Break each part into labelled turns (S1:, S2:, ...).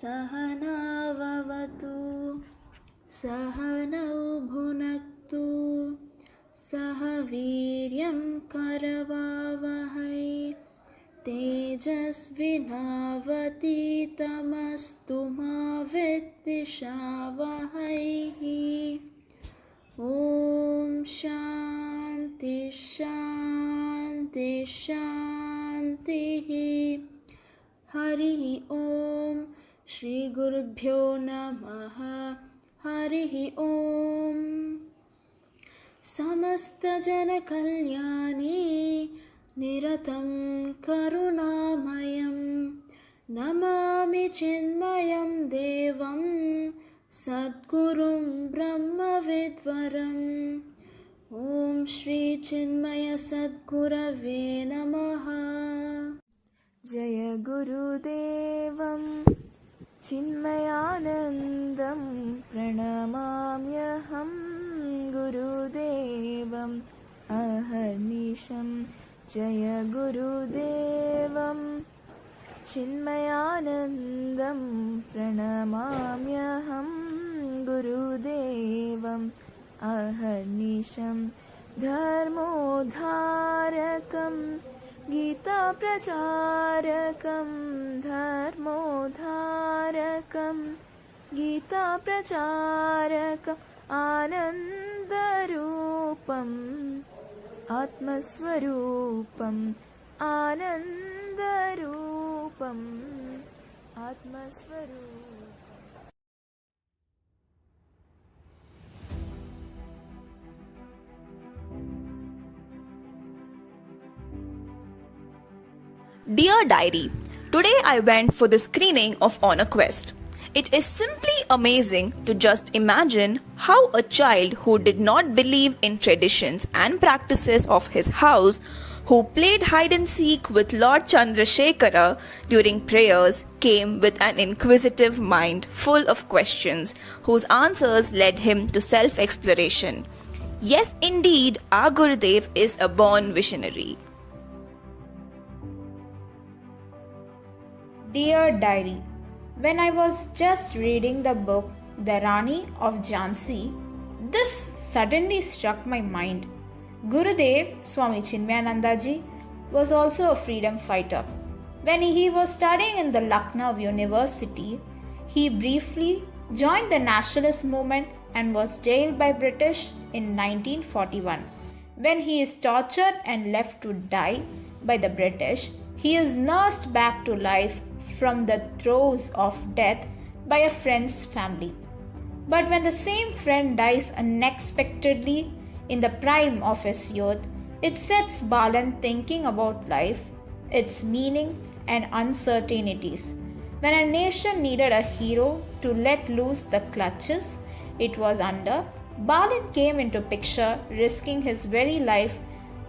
S1: सहनाववतु सहनौ भुनक्तु सह वीर्यं करवावहै तेजस्विनावतीतमस्तु मा विद्विषावहैः। ॐ शान्ति शान्ति शान्तिः। हरिः ॐ श्री गुरुभ्यो नमः। हरिः ॐ समस्तजनकल्याणे निरतं करुणामयं नमामि चिन्मयं देवं सद्गुरुं ब्रह्मविद्वरम्। ॐ श्री चिन्मय सद्गुरवे नमः।
S2: जय गुरुदेवं चिन्मयानन्दं प्रणमाम्यहं गुरुदेवम् अहर्निशं। जय गुरुदेवं चिन्मयानन्दं प्रणमाम्यहं गुरुदेवम् अहर्निशं। धर्मोद्धारकं गीताप्रचारकं धर्मोद्धारकं गीताप्रचारकम् आनन्दरूपम् आत्मस्वरूपम् आनन्दरूपम् आत्मस्वरूपम्।
S3: Dear Diary, today I went for the screening of Honor Quest. It is simply amazing to just imagine how a child who did not believe in traditions and practices of his house, who played hide and seek with Lord Chandrasekhara during prayers, came with an inquisitive mind full of questions, whose answers led him to self-exploration. Yes, indeed, our Gurudev is a born visionary.
S4: Dear Diary, when I was just reading the book The Rani of Jhansi, this suddenly struck my mind. Gurudev Swami Chinmayanandaji was also a freedom fighter. When he was studying in the Lucknow University, he briefly joined the nationalist movement and was jailed by British in 1941. When he is tortured and left to die by the British, he is nursed back to life from the throes of death by a friend's family. But when the same friend dies unexpectedly in the prime of his youth, it sets Balan thinking about life, its meaning and uncertainties. When a nation needed a hero to let loose the clutches it was under, Balan came into picture, risking his very life,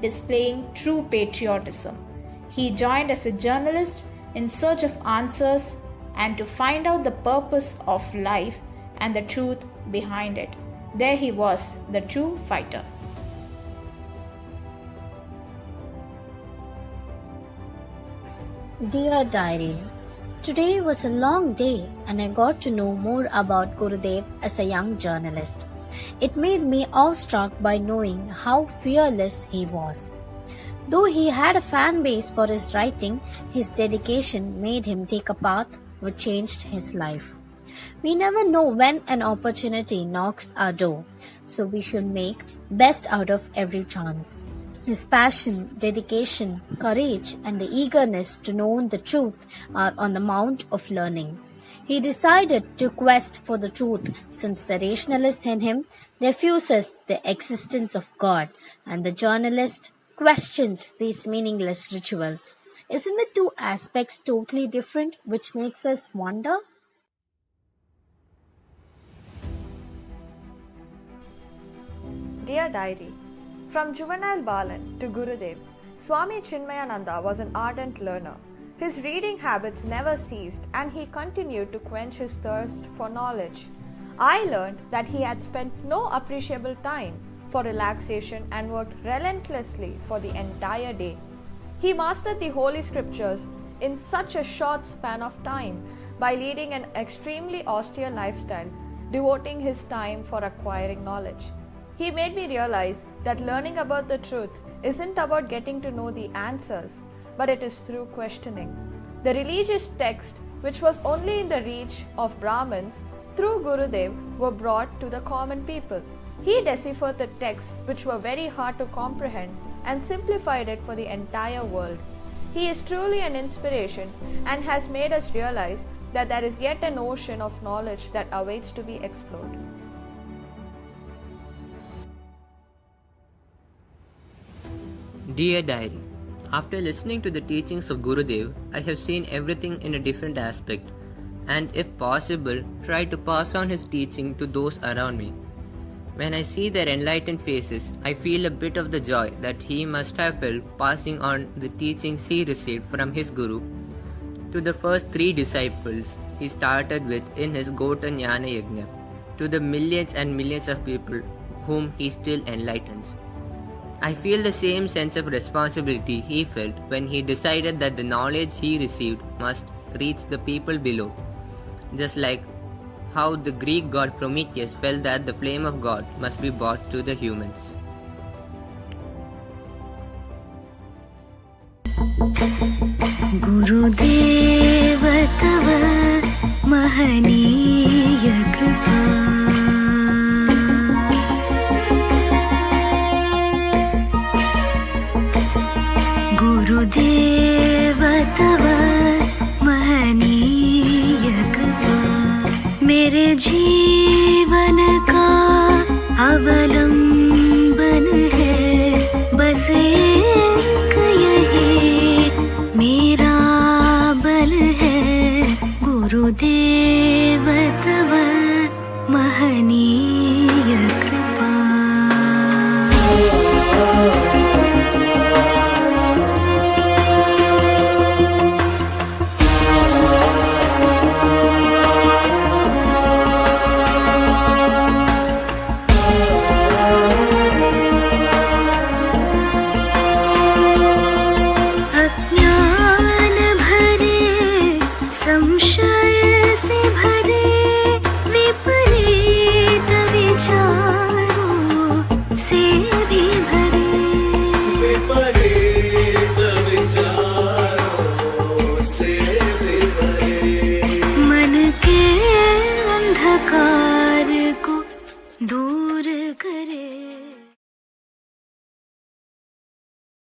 S4: displaying true patriotism. He joined as a journalist in search of answers and to find out the purpose of life and the truth behind it. There he was, the true fighter.
S5: Dear Diary, today was a long day and I got to know more about Gurudev as a young journalist. It made me awestruck by knowing how fearless he was. Though he had a fan base for his writing, his dedication made him take a path which changed his life. We never know when an opportunity knocks our door, so we should make best out of every chance. His passion, dedication, courage, and the eagerness to know the truth are on the mount of learning. He decided to quest for the truth since the rationalist in him refuses the existence of God and the journalist questions these meaningless rituals. Isn't the two aspects totally different, which makes us wonder?
S2: Dear Diary, from juvenile Balan to Gurudev, Swami Chinmayananda was an ardent learner. His reading habits never ceased and he continued to quench his thirst for knowledge. I learned that he had spent no appreciable time for relaxation and worked relentlessly for the entire day. He mastered the Holy Scriptures in such a short span of time by leading an extremely austere lifestyle, devoting his time for acquiring knowledge. He made me realize that learning about the truth isn't about getting to know the answers, but it is through questioning. The religious text, which was only in the reach of Brahmins, through Gurudev were brought to the common people. He deciphered the texts which were very hard to comprehend and simplified it for the entire world. He is truly an inspiration and has made us realize that there is yet an ocean of knowledge that awaits to be explored.
S6: Dear Diary, after listening to the teachings of Gurudev, I have seen everything in a different aspect, and if possible, try to pass on his teaching to those around me. When I see their enlightened faces, I feel a bit of the joy that he must have felt passing on the teachings he received from his Guru to the first 3 disciples he started with in his Gota Jnana Yajna, to the millions and millions of people whom he still enlightens. I feel the same sense of responsibility he felt when he decided that the knowledge he received must reach the people below, just like how the Greek god Prometheus felt that the flame of God must be brought to the humans.
S7: गुरुदेव तव महनीय कृपा गुरुदेव तव महनीय कृपा मेरे जीवन का अवलंबन है बस एक यही मेरा बल है गुरुदेव तव महनीय कृपा दूर करे।